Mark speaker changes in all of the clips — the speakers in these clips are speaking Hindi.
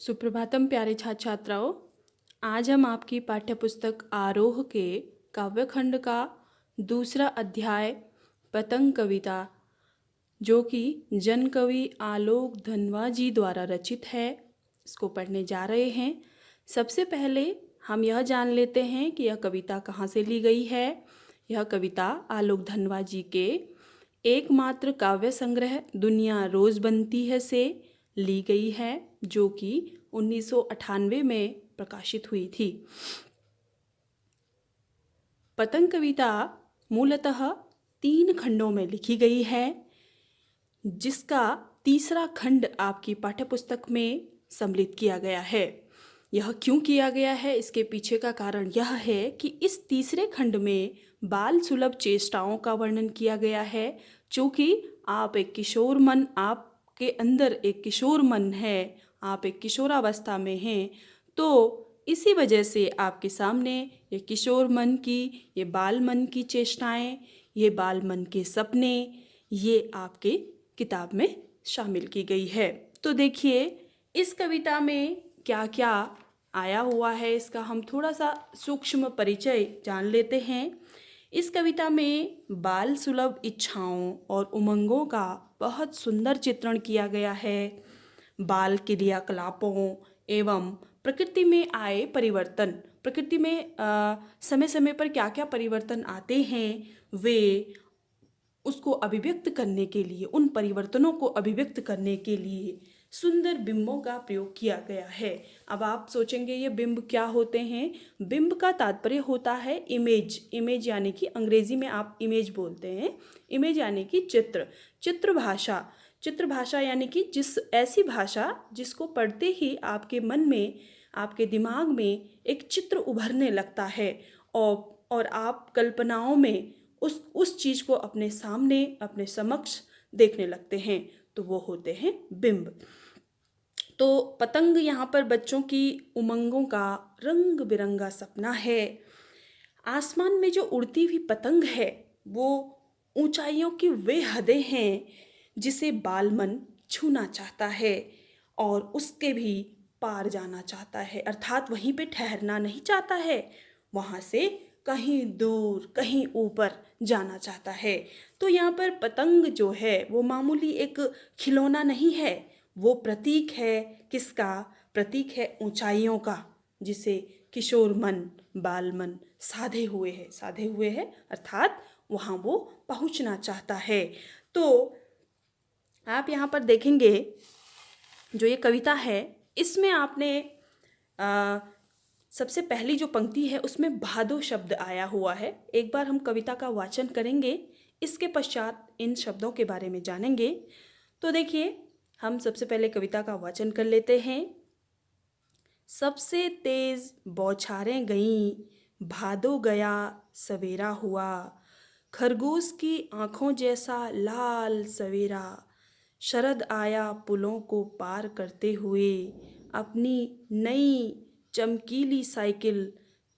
Speaker 1: सुप्रभातम प्यारे छात्र छात्राओं। आज हम आपकी पाठ्यपुस्तक आरोह के काव्यखंड का दूसरा अध्याय पतंग कविता, जो कि जन कवि आलोक धनवा जी द्वारा रचित है, इसको पढ़ने जा रहे हैं। सबसे पहले हम यह जान लेते हैं कि यह कविता कहाँ से ली गई है। यह कविता आलोक धनवा जी के एकमात्र काव्य संग्रह दुनिया रोज बनती है से ली गई है, जो कि 1998 में प्रकाशित हुई थी। पतंग कविता मूलतः 3 खंडों में लिखी गई है, जिसका तीसरा खंड आपकी पाठ्यपुस्तक में सम्मिलित किया गया है। यह क्यों किया गया है, इसके पीछे का कारण यह है कि इस तीसरे खंड में बाल सुलभ चेष्टाओं का वर्णन किया गया है। चूँकि आप एक किशोर मन, आपके अंदर एक किशोर मन है, आप एक किशोरावस्था में हैं, तो इसी वजह से आपके सामने ये किशोर मन की, ये बाल मन की चेष्टाएं, ये बाल मन के सपने, ये आपके किताब में शामिल की गई है। तो देखिए, इस कविता में क्या क्या आया हुआ है, इसका हम थोड़ा सा सूक्ष्म परिचय जान लेते हैं। इस कविता में बाल सुलभ इच्छाओं और उमंगों का बहुत सुंदर चित्रण किया गया है। बाल क्रियाकलापों एवं प्रकृति में आए परिवर्तन, प्रकृति में समय समय पर क्या क्या परिवर्तन आते हैं, वे उसको अभिव्यक्त करने के लिए, उन परिवर्तनों को अभिव्यक्त करने के लिए सुंदर बिंबों का प्रयोग किया गया है। अब आप सोचेंगे ये बिंब क्या होते हैं। बिंब का तात्पर्य होता है इमेज। इमेज यानी कि अंग्रेजी में आप इमेज बोलते हैं। इमेज यानी कि चित्र, चित्र भाषा। चित्र भाषा यानी कि जिस ऐसी भाषा जिसको पढ़ते ही आपके मन में, आपके दिमाग में एक चित्र उभरने लगता है, और आप कल्पनाओं में उस चीज़ को अपने सामने, अपने समक्ष देखने लगते हैं, तो वो होते हैं बिंब। तो पतंग यहाँ पर बच्चों की उमंगों का रंग बिरंगा सपना है। आसमान में जो उड़ती हुई पतंग है, वो ऊंचाइयों की वे हदें हैं जिसे बालमन छूना चाहता है और उसके भी पार जाना चाहता है, अर्थात वहीं पे ठहरना नहीं चाहता है, वहाँ से कहीं दूर, कहीं ऊपर जाना चाहता है। तो यहाँ पर पतंग जो है वो मामूली एक खिलौना नहीं है, वो प्रतीक है। किसका प्रतीक है? ऊंचाइयों का, जिसे किशोर मन, बाल मन साधे हुए हैं, अर्थात वहाँ वो पहुँचना चाहता है। तो आप यहाँ पर देखेंगे, जो ये कविता है, इसमें आपने सबसे पहली जो पंक्ति है उसमें भादो शब्द आया हुआ है। एक बार हम कविता का वाचन करेंगे, इसके पश्चात इन शब्दों के बारे में जानेंगे। तो देखिए, हम सबसे पहले कविता का वाचन कर लेते हैं। सबसे तेज बौछारें गईं, भादो गया सवेरा हुआ, खरगोश की आँखों जैसा लाल सवेरा, शरद आया पुलों को पार करते हुए, अपनी नई चमकीली साइकिल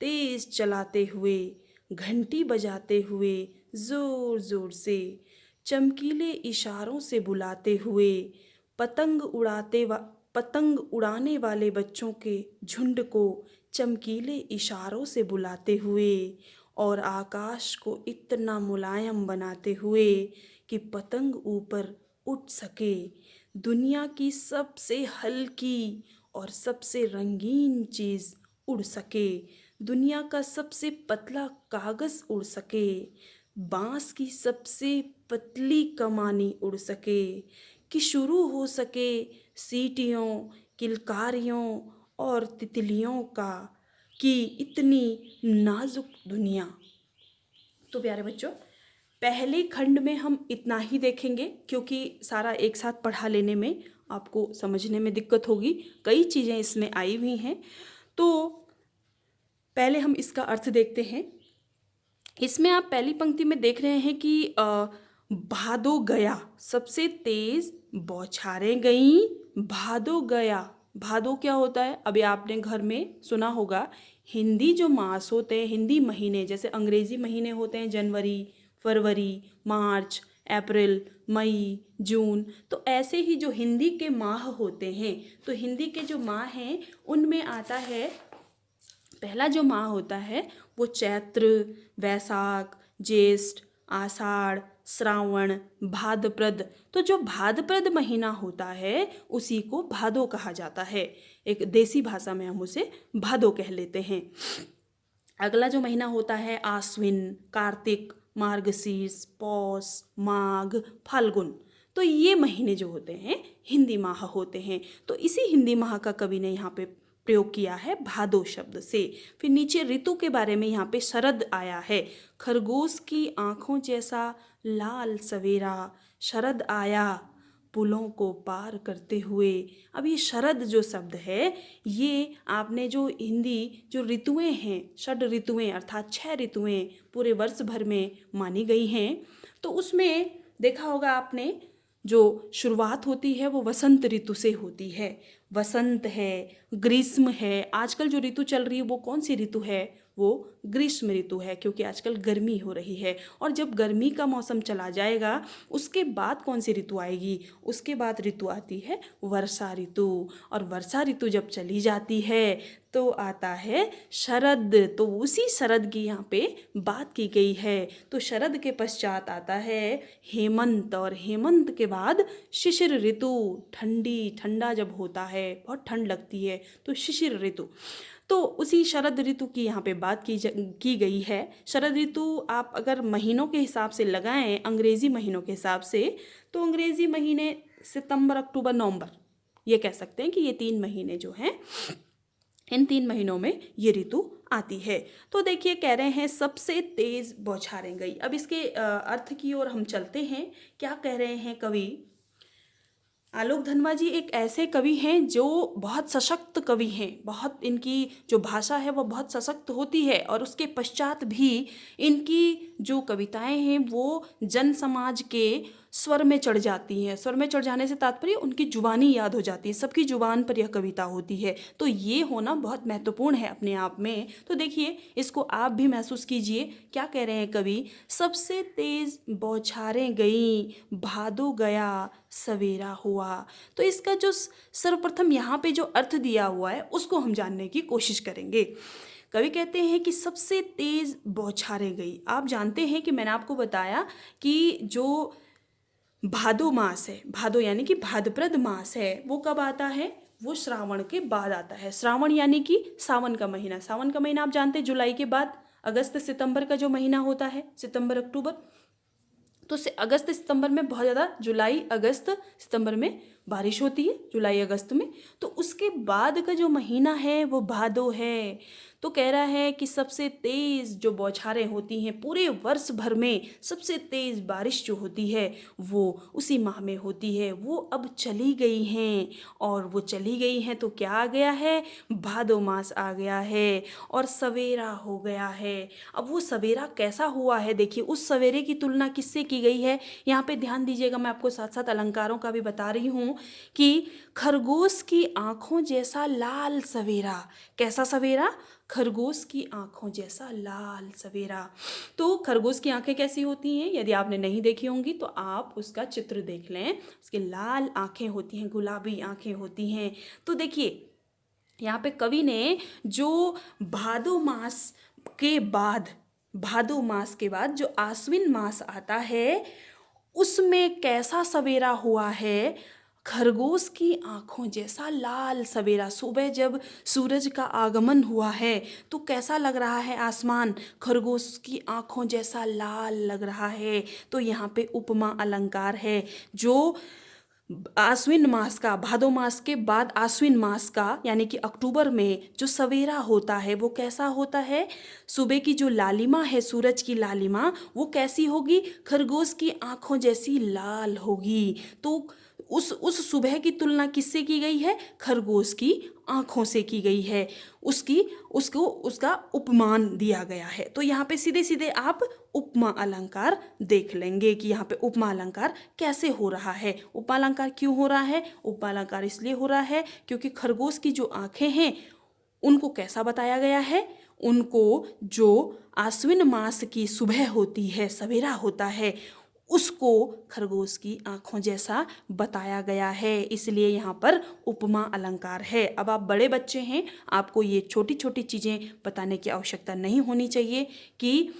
Speaker 1: तेज चलाते हुए, घंटी बजाते हुए, जोर जोर से चमकीले इशारों से बुलाते हुए, पतंग उड़ाने वाले बच्चों के झुंड को चमकीले इशारों से बुलाते हुए, और आकाश को इतना मुलायम बनाते हुए कि पतंग ऊपर उठ सके, दुनिया की सबसे हल्की और सबसे रंगीन चीज़ उड़ सके, दुनिया का सबसे पतला कागज़ उड़ सके, बांस की सबसे पतली कमानी उड़ सके, कि शुरू हो सके सीटियों, किलकारियों और तितलियों का, कि इतनी नाजुक दुनिया। तो प्यारे बच्चों, पहले खंड में हम इतना ही देखेंगे, क्योंकि सारा एक साथ पढ़ा लेने में आपको समझने में दिक्कत होगी, कई चीज़ें इसमें आई हुई हैं। तो पहले हम इसका अर्थ देखते हैं। इसमें आप पहली पंक्ति में देख रहे हैं कि भादो गया, सबसे तेज बौछारें गईं, भादो गया। भादो क्या होता है? अभी आपने घर में सुना होगा, हिंदी जो मास होते हैं, हिंदी महीने, जैसे अंग्रेजी महीने होते हैं जनवरी, फरवरी, मार्च, अप्रैल, मई, जून। तो ऐसे ही जो हिंदी के माह होते हैं, तो हिंदी के जो माह हैं उनमें आता है, पहला जो माह होता है वो चैत्र, वैशाख, ज्येष्ठ, आषाढ़, श्रावण, भाद्रपद। तो जो भाद्रपद महीना होता है उसी को भादो कहा जाता है। एक देसी भाषा में हम उसे भादो कह लेते हैं। अगला जो महीना होता है आश्विन, कार्तिक, मार्गशीर्ष, पौष, माघ, फाल्गुन। तो ये महीने जो होते हैं हिंदी माह होते हैं। तो इसी हिंदी माह का कवि ने यहाँ पे प्रयोग किया है भादो शब्द से। फिर नीचे ऋतु के बारे में यहाँ पे शरद आया है। खरगोश की आंखों जैसा लाल सवेरा, शरद आया पुलों को पार करते हुए। अब ये शरद जो शब्द है, ये आपने जो हिंदी जो ऋतुएं हैं, षड ऋतुएं अर्थात 6 ऋतुएं पूरे वर्ष भर में मानी गई हैं, तो उसमें देखा होगा आपने जो शुरुआत होती है वो वसंत ऋतु से होती है। वसंत है, ग्रीष्म है। आजकल जो ऋतु चल रही है वो कौन सी ऋतु है? वो ग्रीष्म ऋतु है, क्योंकि आजकल गर्मी हो रही है। और जब गर्मी का मौसम चला जाएगा उसके बाद कौन सी ऋतु आएगी? उसके बाद ऋतु आती है वर्षा ऋतु। और वर्षा ऋतु जब चली जाती है तो आता है शरद। तो उसी शरद की यहाँ पे बात की गई है। तो शरद के पश्चात आता है हेमंत, और हेमंत के बाद शिशिर ऋतु। ठंडा जब होता है, बहुत ठंड लगती है, तो शिशिर ऋतु। तो उसी शरद ऋतु की यहाँ पे बात की गई है। शरद ऋतु आप अगर महीनों के हिसाब से लगाएं, अंग्रेजी महीनों के हिसाब से, तो अंग्रेजी महीने सितंबर, अक्टूबर, नवंबर, ये कह सकते हैं कि ये 3 महीने जो हैं, इन 3 महीनों में ये ऋतु आती है। तो देखिए कह रहे हैं सबसे तेज बौछारें गई। अब इसके अर्थ की ओर हम चलते हैं। क्या कह रहे हैं कवि? आलोक धनवा जी एक ऐसे कवि हैं जो बहुत सशक्त कवि हैं। बहुत इनकी जो भाषा है वो बहुत सशक्त होती है, और उसके पश्चात भी इनकी जो कविताएं हैं वो जन समाज के स्वर में चढ़ जाती हैं। स्वर में चढ़ जाने से तात्पर्य उनकी जुबानी याद हो जाती है, सबकी जुबान पर यह कविता होती है। तो ये होना बहुत महत्वपूर्ण है अपने आप में। तो देखिए इसको आप भी महसूस कीजिए। क्या कह रहे हैं कवि? सबसे तेज बौछारें गई, भादो गया, सवेरा हुआ। तो इसका जो सर्वप्रथम यहाँ पे जो अर्थ दिया हुआ है उसको हम जानने की कोशिश करेंगे। कवि कहते हैं कि सबसे तेज बौछारें गई। आप जानते हैं कि मैंने आपको बताया कि जो भादो मास है, भादो यानी कि भाद्रपद मास है, वो कब आता है? वो श्रावण के बाद आता है। श्रावण यानी कि सावन का महीना। सावन का महीना आप जानते हैं जुलाई के बाद अगस्त सितंबर का जो महीना होता है, सितंबर अक्टूबर। तो अगस्त सितंबर में बहुत ज़्यादा, जुलाई अगस्त सितंबर में बारिश होती है, जुलाई अगस्त में। तो उसके बाद का जो महीना है वो भादो है। तो कह रहा है कि सबसे तेज़ जो बौछारें होती हैं पूरे वर्ष भर में, सबसे तेज़ बारिश जो होती है वो उसी माह में होती है। वो अब चली गई हैं, और वो चली गई हैं तो क्या आ गया है? भादो मास आ गया है, और सवेरा हो गया है। अब वो सवेरा कैसा हुआ है देखिए। उस सवेरे की तुलना किससे की गई है? यहाँ पे ध्यान दीजिएगा, मैं आपको साथ साथ अलंकारों का भी बता रही हूँ कि खरगोश की आंखों जैसा लाल सवेरा। कैसा सवेरा? खरगोश की आंखों जैसा लाल सवेरा। तो खरगोश की आंखें कैसी होती हैं? यदि आपने नहीं देखी होंगी तो आप उसका चित्र देख लें। उसकी लाल आंखें होती हैं, गुलाबी आंखें होती हैं। तो देखिए यहाँ पे कवि ने जो भादो मास के बाद, भादो मास के बाद जो आश्विन मास आता है उसमें कैसा सवेरा हुआ है? खरगोश की आंखों जैसा लाल सवेरा। सुबह जब सूरज का आगमन हुआ है तो कैसा लग रहा है आसमान? खरगोश की आंखों जैसा लाल लग रहा है। तो यहाँ पे उपमा अलंकार है। जो आश्विन मास का, भादो मास के बाद आश्विन मास का यानी कि अक्टूबर में जो सवेरा होता है वो कैसा होता है? सुबह की जो लालिमा है, सूरज की लालिमा, वो कैसी होगी? खरगोश की आंखों जैसी लाल होगी। तो उस सुबह की तुलना किससे की गई है? खरगोश की आंखों से की गई है। उसका उपमान दिया गया है। तो यहाँ पे सीधे सीधे आप उपमा अलंकार देख लेंगे कि यहाँ पे उपमा अलंकार कैसे हो रहा है। उपमा अलंकार क्यों हो रहा है? उपमा अलंकार इसलिए हो रहा है क्योंकि खरगोश की जो आंखें हैं उनको कैसा बताया गया है? उनको जो आश्विन मास की सुबह होती है, सवेरा होता है, उसको खरगोश की आँखों जैसा बताया गया है, इसलिए यहाँ पर उपमा अलंकार है। अब आप बड़े बच्चे हैं, आपको ये छोटी छोटी चीज़ें बताने की आवश्यकता नहीं होनी चाहिए कि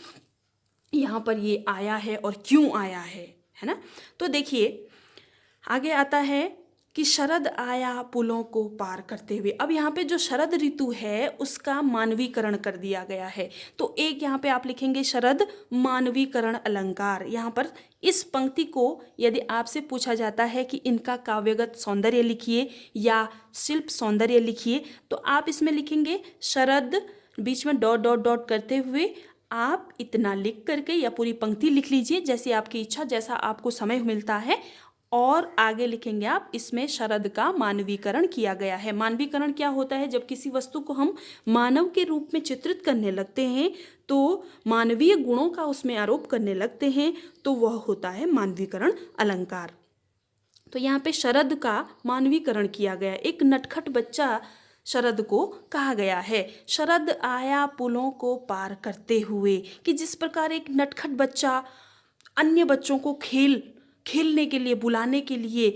Speaker 1: यहाँ पर ये आया है और क्यों आया है ना। तो देखिए आगे आता है कि शरद आया पुलों को पार करते हुए। अब यहाँ पे जो शरद ऋतु है उसका मानवीकरण कर दिया गया है। तो एक यहाँ पे आप लिखेंगे शरद मानवीकरण अलंकार। यहाँ पर इस पंक्ति को यदि आपसे पूछा जाता है कि इनका काव्यगत सौंदर्य लिखिए या शिल्प सौंदर्य लिखिए, तो आप इसमें लिखेंगे शरद, बीच में डॉट डॉट डॉट करते हुए आप इतना लिख करके या पूरी पंक्ति लिख लीजिए, जैसी आपकी इच्छा, जैसा आपको समय मिलता है। और आगे लिखेंगे आप इसमें शरद का मानवीकरण किया गया है। मानवीकरण क्या होता है? जब किसी वस्तु को हम मानव के रूप में चित्रित करने लगते हैं, तो मानवीय गुणों का उसमें आरोप करने लगते हैं, तो वह होता है मानवीकरण अलंकार। तो यहाँ पे शरद का मानवीकरण किया गया। एक नटखट बच्चा शरद को कहा गया है। शरद आया पुलों को पार करते हुए, कि जिस प्रकार एक नटखट बच्चा अन्य बच्चों को खेलने के लिए बुलाने के लिए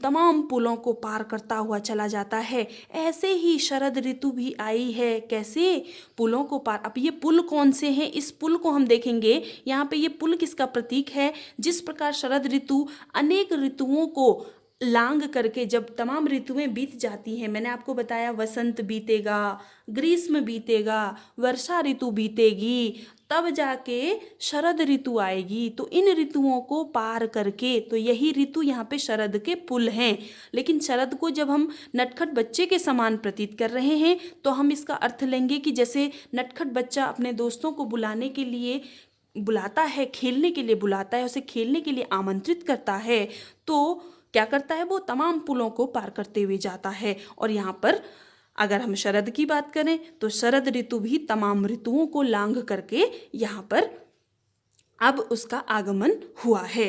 Speaker 1: तमाम पुलों को पार करता हुआ चला जाता है, ऐसे ही शरद ऋतु भी आई है। कैसे? पुलों को पार। अब ये पुल कौन से हैं? इस पुल को हम देखेंगे। यहाँ पे ये पुल किसका प्रतीक है? जिस प्रकार शरद ऋतु अनेक ऋतुओं को लांग करके जब तमाम ऋतुएं बीत जाती हैं, मैंने आपको बताया वसंत बीतेगा, ग्रीष्म बीतेगा, वर्षा ऋतु बीतेगी, तब जाके शरद ऋतु आएगी। तो इन ऋतुओं को पार करके, तो यही ऋतु यहाँ पे शरद के पुल हैं। लेकिन शरद को जब हम नटखट बच्चे के समान प्रतीत कर रहे हैं, तो हम इसका अर्थ लेंगे कि जैसे नटखट बच्चा अपने दोस्तों को बुलाने के लिए बुलाता है, खेलने के लिए बुलाता है, उसे खेलने के लिए आमंत्रित करता है, तो क्या करता है? वो तमाम पुलों को पार करते हुए जाता है। और यहाँ पर अगर हम शरद की बात करें तो शरद ऋतु भी तमाम ऋतुओं को लांघ करके यहाँ पर अब उसका आगमन हुआ है।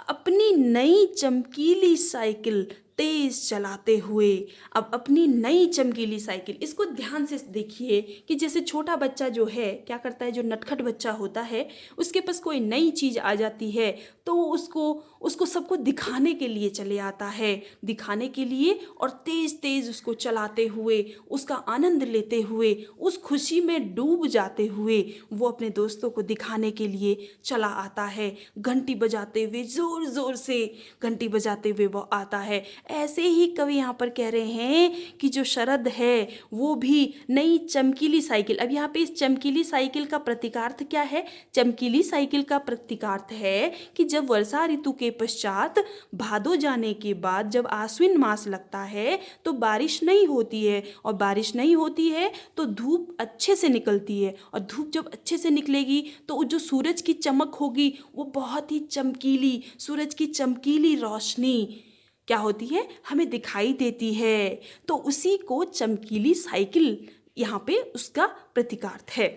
Speaker 1: अपनी नई चमकीली साइकिल तेज चलाते हुए, अब अपनी नई चमकीली साइकिल, इसको ध्यान से देखिए कि जैसे छोटा बच्चा जो है क्या करता है, जो नटखट बच्चा होता है, उसके पास कोई नई चीज़ आ जाती है तो उसको सबको दिखाने के लिए चले आता है, दिखाने के लिए, और तेज तेज उसको चलाते हुए, उसका आनंद लेते हुए, उस खुशी में डूब जाते हुए वो अपने दोस्तों को दिखाने के लिए चला आता है। घंटी बजाते हुए, जोर जोर से घंटी बजाते हुए वो आता है। ऐसे ही कवि यहाँ पर कह रहे हैं कि जो शरद है वो भी नई चमकीली साइकिल। अब यहाँ पे इस चमकीली साइकिल का प्रतीकार्थ क्या है? चमकीली साइकिल का प्रतीकार्थ है कि जब वर्षा ऋतु के पश्चात भादो जाने के बाद जब आश्विन मास लगता है तो बारिश नहीं होती है, और बारिश नहीं होती है तो धूप अच्छे से निकलती है, और धूप जब अच्छे से निकलेगी तो जो सूरज की चमक होगी वो बहुत ही चमकीली, सूरज की चमकीली रोशनी क्या होती है? हमें दिखाई देती है। तो उसी को चमकीली साइकिल यहाँ पे उसका प्रतीकार्थ है।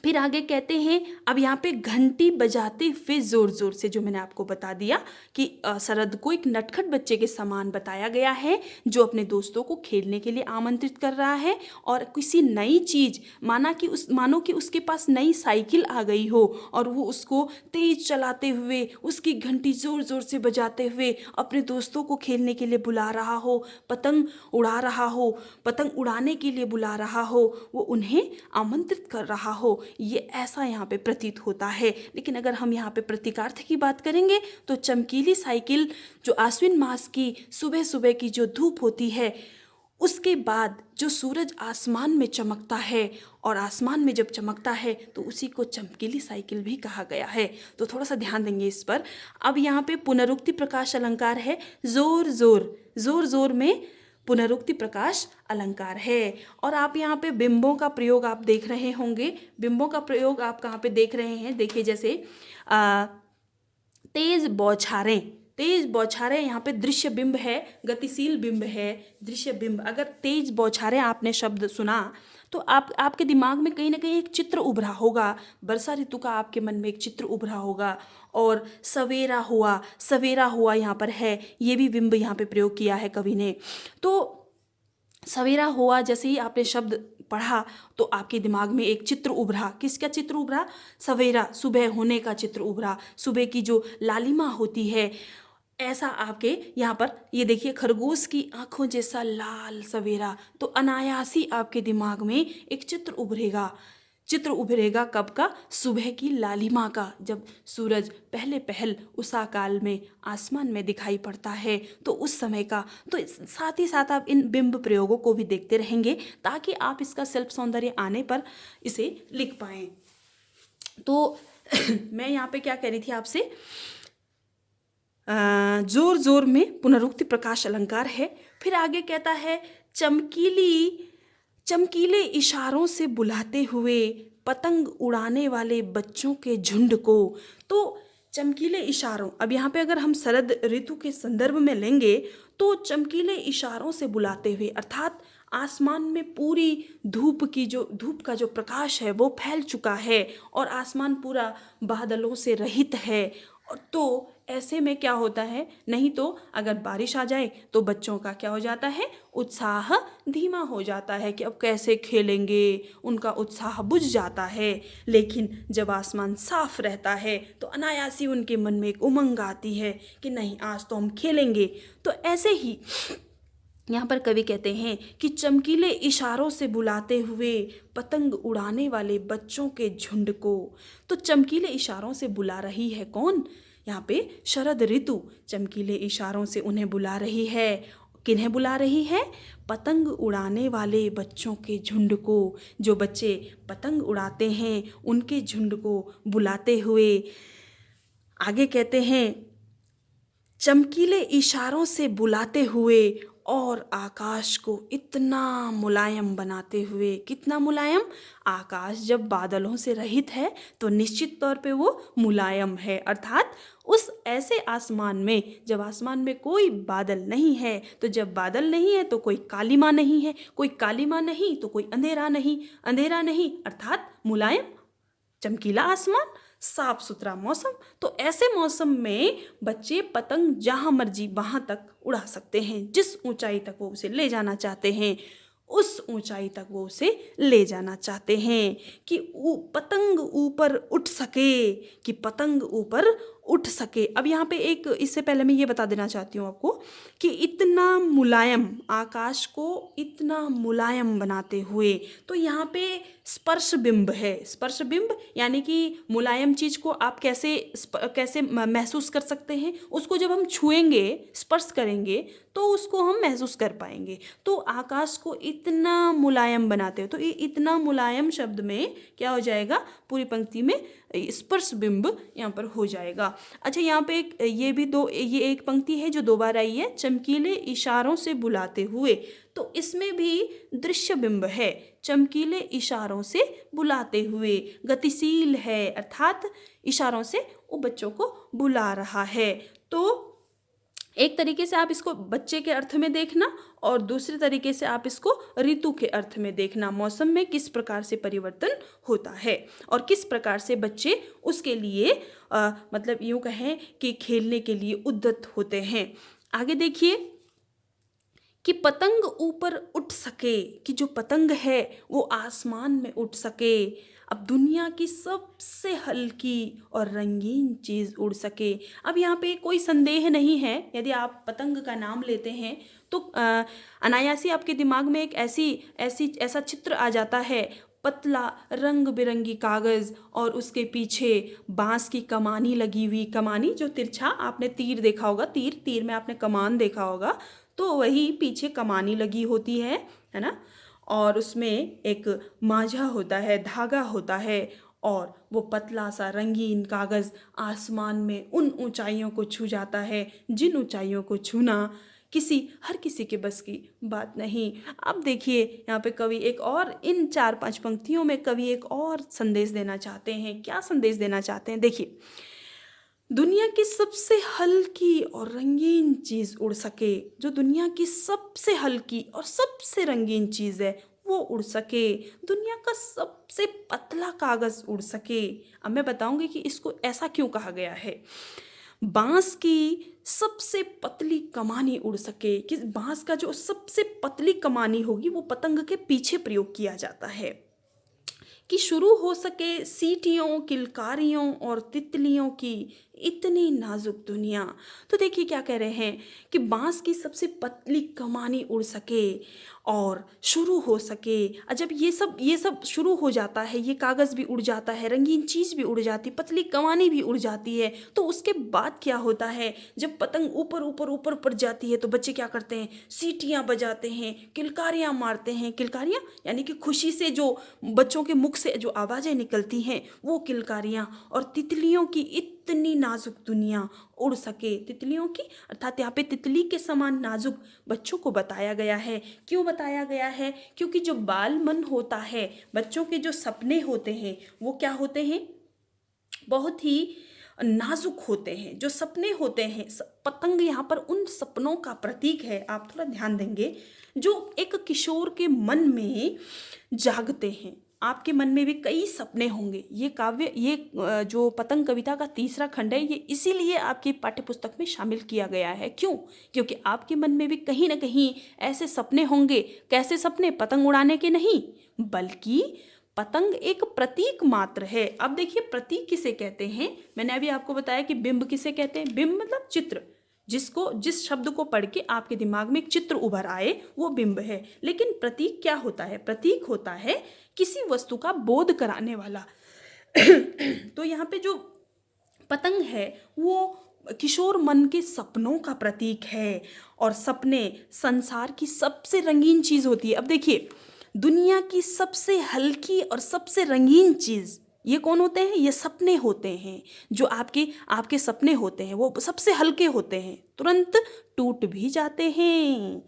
Speaker 1: फिर आगे कहते हैं, अब यहाँ पे घंटी बजाते हुए जोर जोर से, जो मैंने आपको बता दिया कि शरद को एक नटखट बच्चे के समान बताया गया है जो अपने दोस्तों को खेलने के लिए आमंत्रित कर रहा है, और किसी नई चीज़, मानो कि उसके पास नई साइकिल आ गई हो और वो उसको तेज चलाते हुए, उसकी घंटी जोर जोर से बजाते हुए अपने दोस्तों को खेलने के लिए बुला रहा हो, पतंग उड़ा रहा हो, पतंग उड़ाने के लिए बुला रहा हो, वो उन्हें आमंत्रित कर रहा हो, ये ऐसा यहाँ पे प्रतीत होता है। लेकिन अगर हम यहाँ पे प्रतीकार्थ की बात करेंगे तो चमकीली साइकिल जो आश्विन मास की सुबह सुबह की जो धूप होती है, उसके बाद जो सूरज आसमान में चमकता है, और आसमान में जब चमकता है तो उसी को चमकीली साइकिल भी कहा गया है। तो थोड़ा सा ध्यान देंगे इस पर। अब यहाँ पे पुनरुक्ति प्रकाश अलंकार है। जोर जोर, जोर जोर में पुनरुक्ति प्रकाश अलंकार है। और आप यहाँ पे बिंबों का प्रयोग आप देख रहे होंगे। बिंबों का प्रयोग आप कहाँ पे देख रहे हैं? देखिए जैसे तेज बौछारें, तेज बौछारें यहाँ पे दृश्य बिंब है, गतिशील बिंब है, दृश्य बिंब। अगर तेज बौछारें आपने शब्द सुना तो आपके दिमाग में कहीं ना कहीं एक चित्र उभरा होगा, वर्षा ऋतु का आपके मन में एक चित्र उभरा होगा। और सवेरा हुआ, सवेरा हुआ यहाँ पर है, ये भी बिंब यहाँ पे प्रयोग किया है कवि ने। तो सवेरा हुआ, जैसे ही आपने शब्द पढ़ा तो आपके दिमाग में एक चित्र उभरा। किसका चित्र उभरा? सवेरा, सुबह होने का चित्र उभरा, सुबह की जो लालिमा होती है। ऐसा आपके यहाँ पर ये देखिए, खरगोश की आंखों जैसा लाल सवेरा। तो अनायास ही आपके दिमाग में एक चित्र उभरेगा। चित्र उभरेगा कब का? सुबह की लालिमा का, जब सूरज पहले पहल उषा काल में आसमान में दिखाई पड़ता है, तो उस समय का। तो साथ ही साथ आप इन बिंब प्रयोगों को भी देखते रहेंगे ताकि आप इसका सेल्फ सौंदर्य आने पर इसे लिख पाएं। तो मैं यहाँ पे क्या कह रही थी आपसे, जोर जोर में पुनरुक्ति प्रकाश अलंकार है। फिर आगे कहता है, चमकीले इशारों से बुलाते हुए पतंग उड़ाने वाले बच्चों के झुंड को। तो चमकीले इशारों, अब यहाँ पे अगर हम शरद ऋतु के संदर्भ में लेंगे तो चमकीले इशारों से बुलाते हुए, अर्थात आसमान में पूरी धूप का जो प्रकाश है वो फैल चुका है और आसमान पूरा बादलों से रहित है। और तो ऐसे में क्या होता है, नहीं तो अगर बारिश आ जाए तो बच्चों का क्या हो जाता है, उत्साह धीमा हो जाता है कि अब कैसे खेलेंगे, उनका उत्साह बुझ जाता है। लेकिन जब आसमान साफ रहता है तो अनायासी उनके मन में एक उमंग आती है कि नहीं, आज तो हम खेलेंगे। तो ऐसे ही यहाँ पर कवि कहते हैं कि चमकीले इशारों से बुलाते हुए पतंग उड़ाने वाले बच्चों के झुंड को। तो चमकीले इशारों से बुला रही है कौन? यहाँ पे शरद ऋतु चमकीले इशारों से उन्हें बुला रही है। किन्हें बुला रही है? पतंग उड़ाने वाले बच्चों के झुंड को। जो बच्चे पतंग उड़ाते हैं उनके झुंड को बुलाते हुए आगे कहते हैं, चमकीले इशारों से बुलाते हुए और आकाश को इतना मुलायम बनाते हुए। कितना मुलायम? आकाश जब बादलों से रहित है तो निश्चित तौर पे वो मुलायम है, अर्थात उस ऐसे आसमान में, जब आसमान में कोई बादल नहीं है, तो जब बादल नहीं है तो कोई कालिमा नहीं है, कोई कालिमा नहीं तो कोई अंधेरा नहीं, अंधेरा नहीं अर्थात मुलायम चमकीला आसमान, साफ सुथरा मौसम। तो ऐसे मौसम में बच्चे पतंग जहाँ मर्जी वहाँ तक उड़ा सकते हैं। जिस ऊंचाई तक वो उसे ले जाना चाहते हैं उस ऊंचाई तक वो उसे ले जाना चाहते हैं कि पतंग ऊपर उठ सके, कि पतंग ऊपर उठ सके। अब यहाँ पे एक, इससे पहले मैं ये बता देना चाहती हूँ आपको कि इतना मुलायम, आकाश को इतना मुलायम बनाते हुए, तो यहाँ पे स्पर्श बिंब है। स्पर्श बिंब यानी कि मुलायम चीज़ को आप कैसे महसूस कर सकते हैं? उसको जब हम छुएंगे, स्पर्श करेंगे तो उसको हम महसूस कर पाएंगे। तो आकाश को इतना मुलायम बनाते हो, तो ये इतना मुलायम शब्द में क्या हो जाएगा, पूरी पंक्ति में स्पर्श बिंब यहाँ पर हो जाएगा। अच्छा, यहाँ पे ये एक पंक्ति है जो दो बार आई है, चमकीले इशारों से बुलाते हुए। तो इसमें भी दृश्य बिंब है, चमकीले इशारों से बुलाते हुए, गतिशील है, अर्थात इशारों से वो बच्चों को बुला रहा है। तो एक तरीके से आप इसको बच्चे के अर्थ में देखना और दूसरे तरीके से आप इसको ऋतु के अर्थ में देखना, मौसम में किस प्रकार से परिवर्तन होता है और किस प्रकार से बच्चे उसके लिए मतलब यूँ कहें कि खेलने के लिए उद्यत होते हैं। आगे देखिए कि पतंग ऊपर उठ सके, कि जो पतंग है वो आसमान में उठ सके। अब दुनिया की सबसे हल्की और रंगीन चीज़ उड़ सके। अब यहाँ पे कोई संदेह नहीं है, यदि आप पतंग का नाम लेते हैं तो अनायासी आपके दिमाग में एक ऐसा चित्र आ जाता है, पतला रंग बिरंगी कागज़ और उसके पीछे बांस की कमानी लगी हुई, कमानी जो तिरछा, आपने तीर देखा होगा, तीर में आपने कमान देखा होगा, तो वही पीछे कमानी लगी होती है ना, और उसमें एक मांझा होता है, धागा होता है, और वो पतला सा रंगीन कागज़ आसमान में उन ऊंचाइयों को छू जाता है जिन ऊंचाइयों को छूना हर किसी के बस की बात नहीं। अब देखिए यहाँ पे कवि एक और, इन 4-5 पंक्तियों में कवि एक और संदेश देना चाहते हैं। क्या संदेश देना चाहते हैं? देखिए, दुनिया की सबसे हल्की और रंगीन चीज़ उड़ सके, जो दुनिया की सबसे हल्की और सबसे रंगीन चीज़ है वो उड़ सके, दुनिया का सबसे पतला कागज़ उड़ सके। अब मैं बताऊंगी कि इसको ऐसा क्यों कहा गया है। बांस की सबसे पतली कमानी उड़ सके, कि बांस का जो सबसे पतली कमानी होगी वो पतंग के पीछे प्रयोग किया जाता है। कि शुरू हो सके सीटियों, किलकारियों और तितलियों की इतनी नाजुक दुनिया। तो देखिए क्या कह रहे हैं कि बांस की सबसे पतली कमानी उड़ सके और शुरू हो सके। और जब ये सब शुरू हो जाता है, ये कागज़ भी उड़ जाता है, रंगीन चीज़ भी उड़ जाती, पतली कमानी भी उड़ जाती है, तो उसके बाद क्या होता है, जब पतंग ऊपर ऊपर ऊपर ऊपर जाती है तो बच्चे क्या करते हैं, सीटियाँ बजाते हैं, किलकारियाँ मारते हैं। किलकारियाँ यानी कि खुशी से जो बच्चों के मुख से जो आवाज़ें निकलती हैं वो किलकारियाँ। और तितलियों की इतनी नाजुक दुनिया उड़ सके, तितलियों की अर्थात यहाँ पे तितली के समान नाजुक बच्चों को बताया गया है। क्यों बताया गया है? क्योंकि जो बाल मन होता है, बच्चों के जो सपने होते हैं वो क्या होते हैं, बहुत ही नाजुक होते हैं। जो सपने होते हैं, पतंग यहाँ पर उन सपनों का प्रतीक है। आप थोड़ा ध्यान देंगे, जो एक किशोर के मन में जागते हैं। आपके मन में भी कई सपने होंगे। ये काव्य, ये जो पतंग कविता का तीसरा खंड है, ये इसीलिए आपकी पाठ्यपुस्तक में शामिल किया गया है। क्यों? क्योंकि आपके मन में भी कहीं ना कहीं ऐसे सपने होंगे। कैसे सपने? पतंग उड़ाने के नहीं, बल्कि पतंग एक प्रतीक मात्र है। अब देखिए प्रतीक किसे कहते हैं। मैंने अभी आपको बताया कि बिंब किसे कहते हैं। बिंब मतलब चित्र, जिस शब्द को पढ़ के आपके दिमाग में एक चित्र उभर आए वो बिंब है। लेकिन प्रतीक क्या होता है? प्रतीक होता है किसी वस्तु का बोध कराने वाला। तो यहाँ पे जो पतंग है वो किशोर मन के सपनों का प्रतीक है। और सपने संसार की सबसे रंगीन चीज होती है। अब देखिए, दुनिया की सबसे हल्की और सबसे रंगीन चीज ये कौन होते हैं? ये सपने होते हैं। जो आपके सपने होते हैं वो सबसे हल्के होते हैं, तुरंत टूट भी जाते हैं।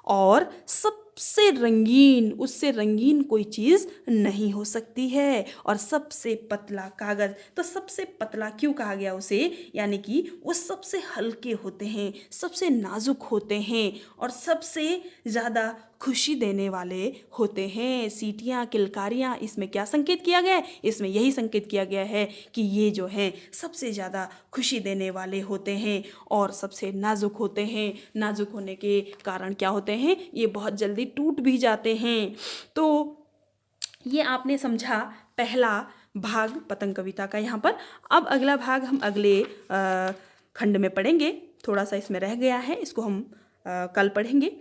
Speaker 1: और सबसे रंगीन, उससे रंगीन कोई चीज़ नहीं हो सकती है। और सबसे पतला कागज़, तो सबसे पतला क्यों कहा गया उसे? यानी कि वो सबसे हल्के होते हैं, सबसे नाजुक होते हैं और सबसे ज़्यादा खुशी देने वाले होते हैं। सीटियाँ, किलकारियाँ, इसमें क्या संकेत किया गया है? इसमें यही संकेत किया गया है कि ये जो हैं सबसे ज़्यादा खुशी देने वाले होते हैं और सबसे नाजुक होते हैं। नाजुक होने के कारण क्या होते हैं? ये बहुत जल्दी टूट भी जाते हैं। तो ये आपने समझा पहला भाग पतंग कविता का यहाँ पर। अब अगला भाग हम अगले खंड में पढ़ेंगे। थोड़ा सा इसमें रह गया है, इसको हम कल पढ़ेंगे।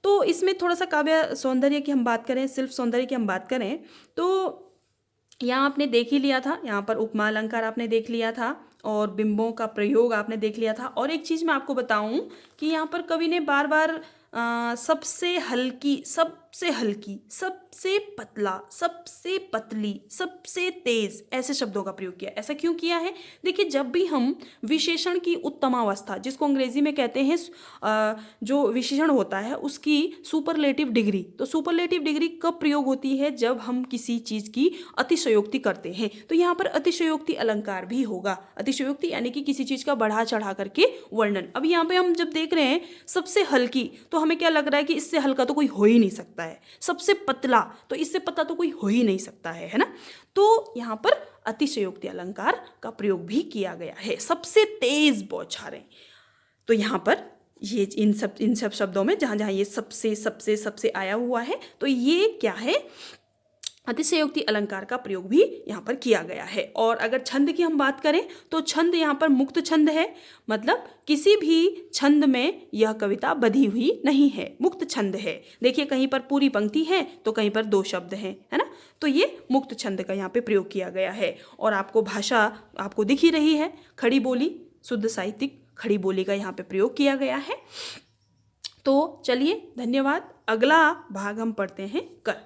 Speaker 1: तो इसमें थोड़ा सा काव्य सौंदर्य की हम बात करें, शिल्प सौंदर्य की हम बात करें तो यहाँ आपने देख ही लिया था, यहाँ पर उपमा अलंकार आपने देख लिया था और बिंबों का प्रयोग आपने देख लिया था। और एक चीज़ मैं आपको बताऊं कि यहाँ पर कवि ने बार बार सबसे हल्की, सबसे हल्की, सबसे पतला, सबसे पतली, सबसे तेज, ऐसे शब्दों का प्रयोग किया। ऐसा क्यों किया है? देखिए, जब भी हम विशेषण की उत्तमावस्था, जिसको अंग्रेजी में कहते हैं जो विशेषण होता है उसकी सुपरलेटिव डिग्री, तो सुपरलेटिव डिग्री कब प्रयोग होती है? जब हम किसी चीज़ की अतिशयोक्ति करते हैं। तो यहाँ पर अतिशयोक्ति अलंकार भी होगा। अतिशयोक्ति यानी कि किसी चीज़ का बढ़ा चढ़ा करके वर्णन। अब यहाँ पे हम जब देख रहे हैं सबसे हल्की, तो हमें क्या लग रहा है कि इससे हल्का तो कोई हो ही नहीं सकता है। सबसे पतला, तो इससे पतला तो कोई हो ही नहीं सकता है ना। तो यहाँ पर अतिशयोक्ति अलंकार का प्रयोग भी किया गया है। सबसे तेज बौछारें, तो यहाँ पर ये इन सब शब्दों में जहाँ जहाँ ये सबसे सबसे सबसे आया हुआ है, तो ये क्या है? अतिशयोक्ति अलंकार का प्रयोग भी यहाँ पर किया गया है। और अगर छंद की हम बात करें तो छंद यहाँ पर मुक्त छंद है, मतलब किसी भी छंद में यह कविता बधी हुई नहीं है, मुक्त छंद है। देखिए, कहीं पर पूरी पंक्ति है तो कहीं पर 2 शब्द हैं, है ना। तो ये मुक्त छंद का यहाँ पे प्रयोग किया गया है। और आपको भाषा आपको दिख ही रही है, खड़ी बोली, शुद्ध साहित्यिक खड़ी बोली का यहाँ पे प्रयोग किया गया है। तो चलिए, धन्यवाद। अगला भाग हम पढ़ते हैं कल।